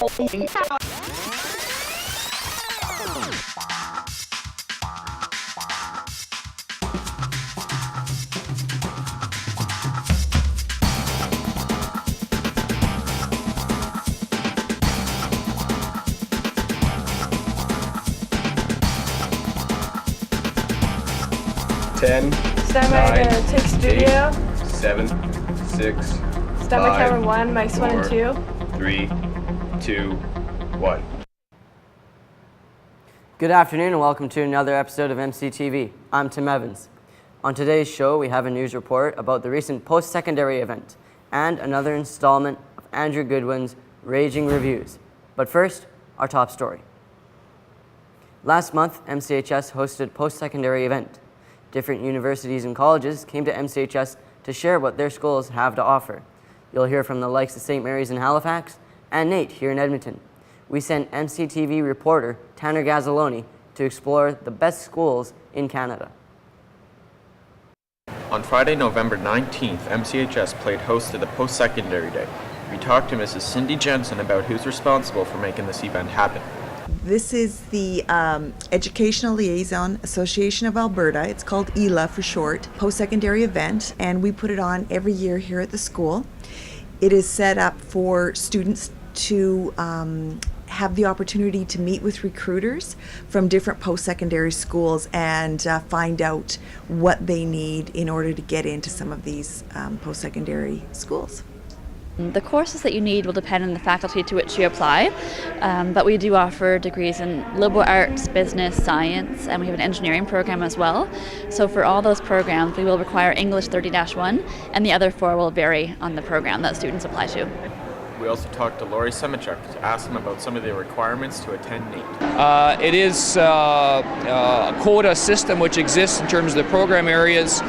Ten. Start my tick studio. 7, 6. Start my timer 1, mics 1 and 2. 3, 2, 1. Good afternoon and welcome to another episode of MCTV. I'm Tim Evans. On today's show, we have a news report about the recent post-secondary event and another installment of Andrew Goodwin's Raging Reviews. But first, our top story. Last month, MCHS hosted a post-secondary event. Different universities and colleges came to MCHS to share what their schools have to offer. You'll hear from the likes of St. Mary's in Halifax and Nate here in Edmonton. We sent MCTV reporter Tanner Gazzaloni to explore the best schools in Canada. On Friday, November 19th, MCHS played host to the Post-Secondary Day. We talked to Mrs. Cindy Jensen about who's responsible for making this event happen. This is the Educational Liaison Association of Alberta. It's called ELA for short, post-secondary event, and we put it on every year here at the school. It is set up for students to have the opportunity to meet with recruiters from different post-secondary schools and find out what they need in order to get into some of these post-secondary schools. The courses that you need will depend on the faculty to which you apply, but we do offer degrees in liberal arts, business, science, and we have an engineering program as well. So for all those programs, we will require English 30-1, and the other 4 will vary on the program that students apply to. We also talked to Laurie Semichuk to ask him about some of the requirements to attend NATE. It is a quota system which exists in terms of the program areas.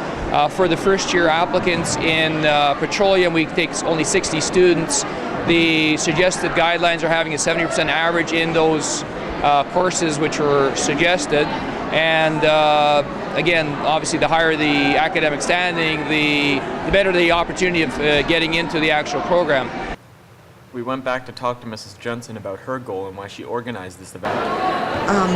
For the first year applicants in petroleum, we take only 60 students. The suggested guidelines are having a 70% average in those courses which were suggested. And again, obviously the higher the academic standing, the better the opportunity of getting into the actual program. We went back to talk to Mrs. Jensen about her goal and why she organized this event.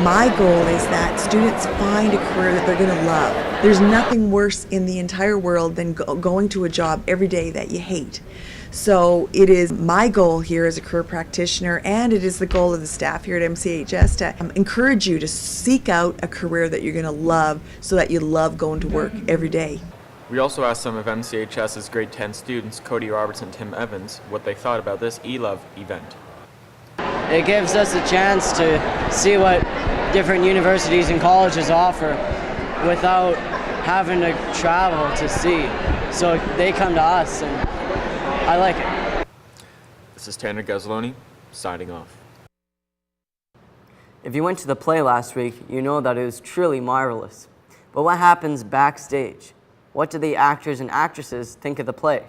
My goal is that students find a career that they're going to love. There's nothing worse in the entire world than going to a job every day that you hate. So it is my goal here as a career practitioner, and it is the goal of the staff here at MCHS to encourage you to seek out a career that you're going to love so that you love going to work every day. We also asked some of MCHS's grade 10 students, Cody Roberts and Tim Evans, what they thought about this eLove event. It gives us a chance to see what different universities and colleges offer without having to travel to see. So they come to us, and I like it. This is Tanner Gazzaloni, signing off. If you went to the play last week, you know that it was truly marvelous. But what happens backstage? What do the actors and actresses think of the play?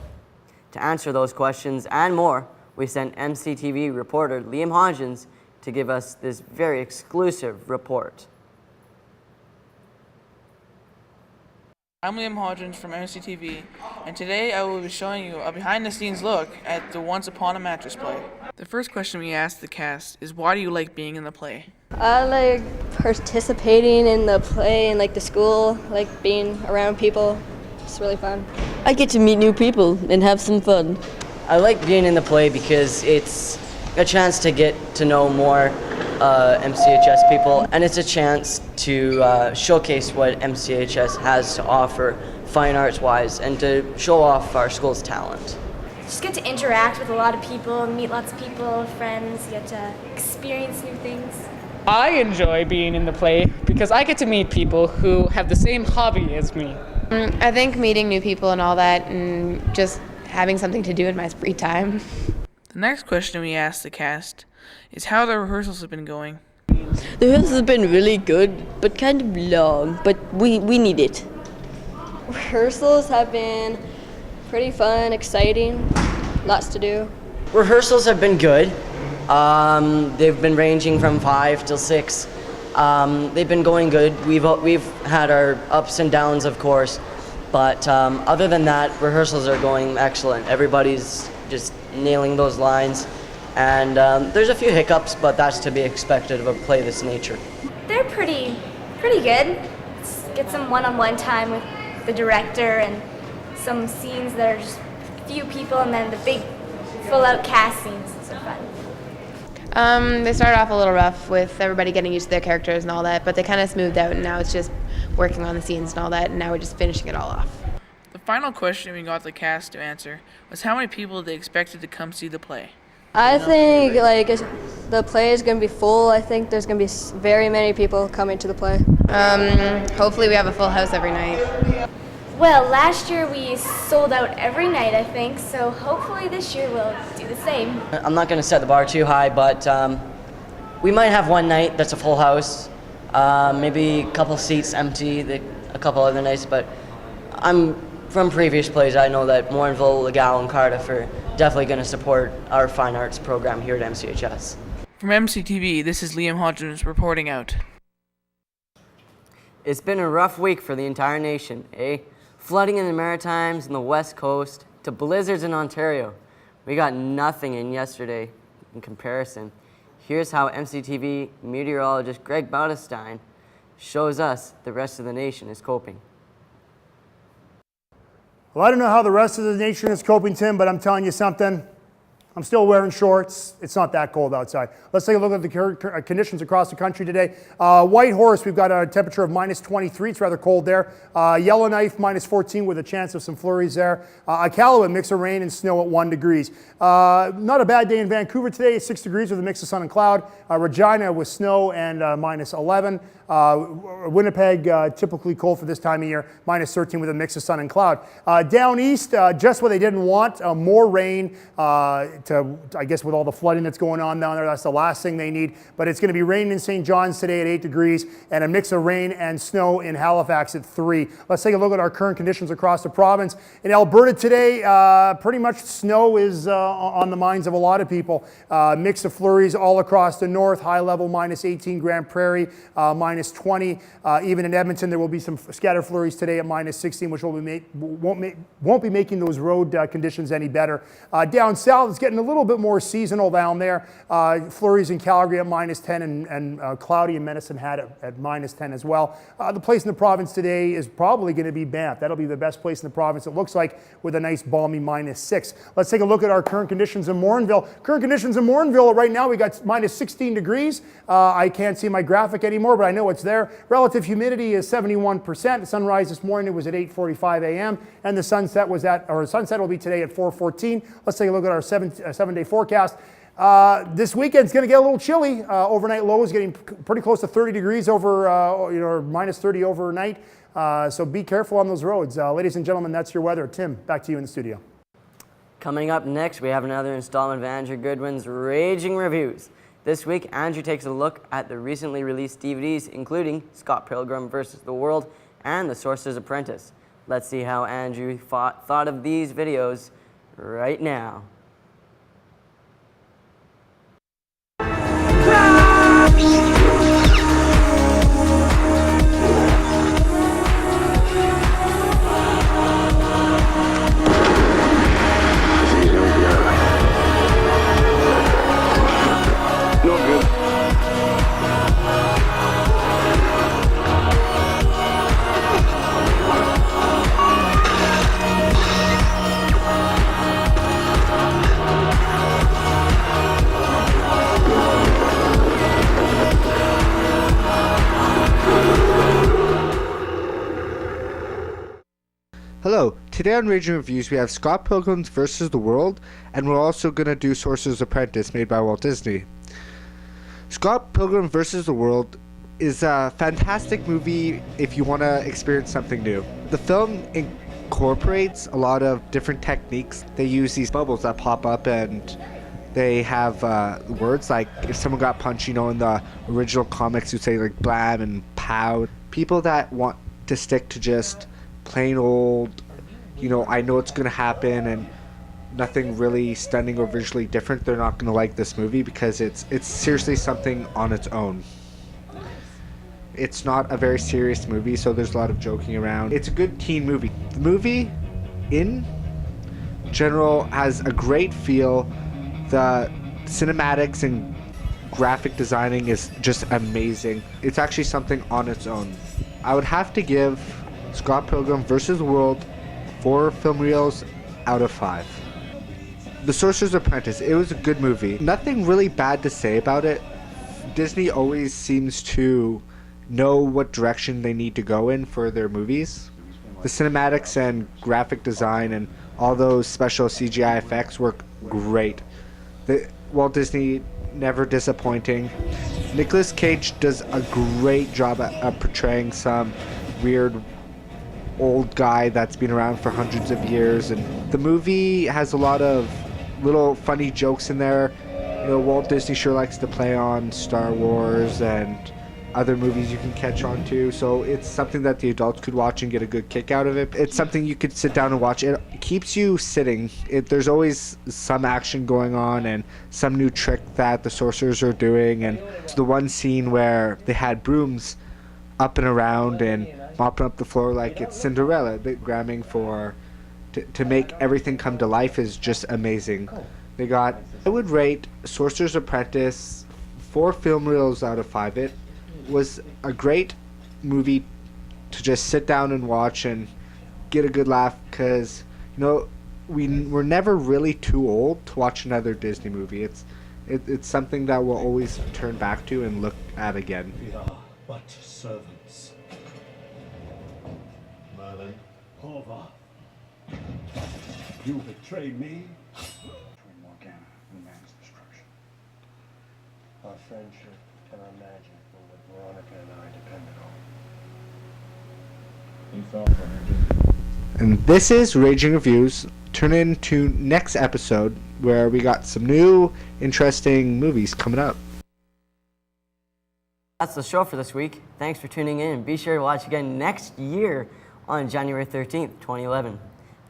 To answer those questions and more, we sent MCTV reporter Liam Hodgins to give us this very exclusive report. I'm Liam Hodgins from MCTV, and today I will be showing you a behind-the-scenes look at the Once Upon a Mattress play. The first question we asked the cast is, why do you like being in the play? I like participating in the play and like the school, like being around people. It's really fun. I get to meet new people and have some fun. I like being in the play because it's a chance to get to know more MCHS people, and it's a chance to showcase what MCHS has to offer fine arts wise and to show off our school's talent. Just get to interact with a lot of people, meet lots of people, friends, you get to experience new things. I enjoy being in the play because I get to meet people who have the same hobby as me. I think meeting new people and all that, and just having something to do in my free time. The next question we asked the cast is how the rehearsals have been going. The rehearsals have been really good, but kind of long, but we need it. Rehearsals have been pretty fun, exciting, lots to do. Rehearsals have been good. They've been ranging from 5 till 6. They've been going good. We've had our ups and downs, of course, but other than that, rehearsals are going excellent. Everybody's just nailing those lines, And there's a few hiccups, but that's to be expected of a play this nature. They're pretty good. Let's get some one-on-one time with the director and some scenes that are just few people, and then the big full-out cast scenes. So fun. They started off a little rough with everybody getting used to their characters and all that, but they kind of smoothed out, and now it's just working on the scenes and all that, and now we're just finishing it all off. The final question we got the cast to answer was how many people they expected to come see the play. I think the play is going to be full. I think there's going to be very many people coming to the play. Hopefully we have a full house every night. Well, last year we sold out every night, I think, so hopefully this year we'll do the same. I'm not going to set the bar too high, but we might have one night that's a full house, maybe a couple seats empty, a couple other nights, but from previous plays, I know that Morinville, Legal, and Cardiff are definitely going to support our fine arts program here at MCHS. From MCTV, this is Liam Hodgins reporting out. It's been a rough week for the entire nation, eh? Flooding in the Maritimes and the West Coast to blizzards in Ontario. We got nothing in yesterday in comparison. Here's how MCTV meteorologist Greg Bautestein shows us the rest of the nation is coping. Well, I don't know how the rest of the nation is coping, Tim, but I'm telling you something. I'm still wearing shorts. It's not that cold outside. Let's take a look at the conditions across the country today. Whitehorse, we've got a temperature of minus 23. It's rather cold there. Yellowknife, minus 14 with a chance of some flurries there. Iqaluit, mix of rain and snow at 1 degrees. Not a bad day in Vancouver today, 6 degrees with a mix of sun and cloud. Regina with snow and minus 11. Winnipeg, typically cold for this time of year, minus 13 with a mix of sun and cloud. Down east, just what they didn't want, more rain. I guess with all the flooding that's going on down there, that's the last thing they need. But it's going to be raining in St. John's today at 8 degrees and a mix of rain and snow in Halifax at 3. Let's take a look at our current conditions across the province. In Alberta today, pretty much snow is on the minds of a lot of people. Mix of flurries all across the north, high level minus 18, Grand Prairie minus 20. Even in Edmonton, there will be some scattered flurries today at minus 16, which won't be making those road conditions any better. Down south, it's getting a little bit more seasonal down there. Flurries in Calgary at minus 10 and cloudy in Medicine Hat at minus 10 as well. The place in the province today is probably going to be Banff. That'll be the best place in the province, it looks like, with a nice balmy minus 6. Let's take a look at our current conditions in Morinville. Current conditions in Morinville right now, we got minus 16 degrees. I can't see my graphic anymore, but I know it's there. Relative humidity is 71%. The sunrise this morning was at 8:45 a.m. and the sunset will be today at 4:14. Let's take a look at our seven-day forecast. This weekend's going to get a little chilly. Overnight low is getting pretty close to 30 degrees or minus 30 overnight. So be careful on those roads. Ladies and gentlemen, that's your weather. Tim, back to you in the studio. Coming up next, we have another installment of Andrew Goodwin's Raging Reviews. This week, Andrew takes a look at the recently released DVDs, including Scott Pilgrim vs. the World and The Sorcerer's Apprentice. Let's see how Andrew thought of these videos right now. Hello, today on Raging Reviews we have Scott Pilgrim vs. the World, and we're also going to do Sorcerer's Apprentice made by Walt Disney. Scott Pilgrim vs. the World is a fantastic movie if you want to experience something new. The film incorporates a lot of different techniques. They use these bubbles that pop up and they have words like if someone got punched, in the original comics you'd say like blam and pow. People that want to stick to just plain old, I know it's going to happen and nothing really stunning or visually different, they're not going to like this movie because it's seriously something on its own. It's not a very serious movie, so there's a lot of joking around. It's a good teen movie. The movie, in general, has a great feel. The cinematics and graphic designing is just amazing. It's actually something on its own. I would have to give Scott Pilgrim vs. the World 4 film reels out of 5. The Sorcerer's Apprentice, it was a good movie. Nothing really bad to say about it. Disney always seems to know what direction they need to go in for their movies. The cinematics and graphic design and all those special CGI effects work great. Walt Disney, never disappointing. Nicolas Cage does a great job at portraying some weird old guy that's been around for hundreds of years, and the movie has a lot of little funny jokes in there. You know, Walt Disney sure likes to play on Star Wars and other movies you can catch on to, so it's something that the adults could watch and get a good kick out of it. It's something you could sit down and watch. It keeps you sitting. There's always some action going on and some new trick that the sorcerers are doing, and it's the one scene where they had brooms up and around and mopping up the floor like it's Cinderella. The gramming to make everything come to life is just amazing. I would rate Sorcerer's Apprentice 4 film reels out of 5. It was a great movie to just sit down and watch and get a good laugh, because we're never really too old to watch another Disney movie. It's something that we'll always turn back to and look at again. We are but servants. Merlin, Horvath, you betrayed me. Between Morgana and man's destruction. Our friendship and our magic were what Veronica and I depended on. He fell for her, didn't he? And this is Raging Reviews. Turn in to next episode where we got some new interesting movies coming up. That's the show for this week. Thanks for tuning in, and be sure to watch again next year on January 13th, 2011.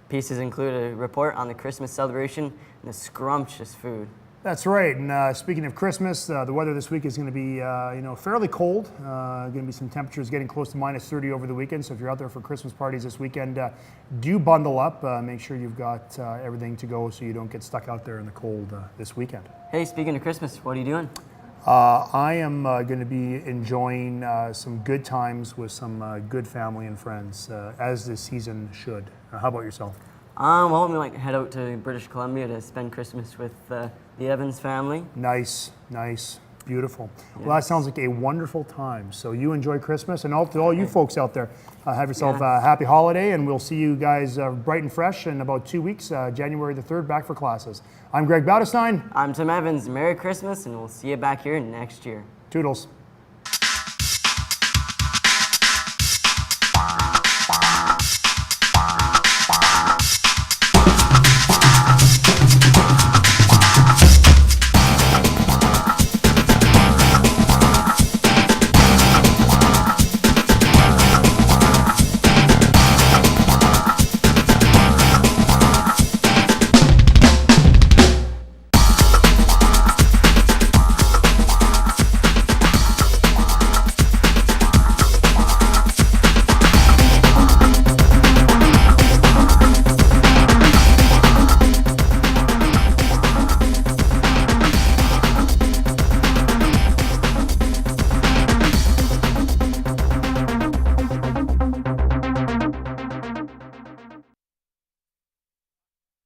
Pieces include a report on the Christmas celebration and the scrumptious food. That's right. And speaking of Christmas, the weather this week is going to be, fairly cold. Going to be some temperatures getting close to minus 30 over the weekend. So if you're out there for Christmas parties this weekend, do bundle up. Make sure you've got everything to go so you don't get stuck out there in the cold this weekend. Hey, speaking of Christmas, what are you doing? I am going to be enjoying some good times with some good family and friends, as this season should. How about yourself? Well, we might head out to British Columbia to spend Christmas with the Evans family. Nice, beautiful. Yes. Well, that sounds like a wonderful time. So you enjoy Christmas, and to all you folks out there, have yourself a happy holiday, and we'll see you guys bright and fresh in about 2 weeks, January the 3rd, back for classes. I'm Greg Bautestein. I'm Tim Evans. Merry Christmas, and we'll see you back here next year. Toodles.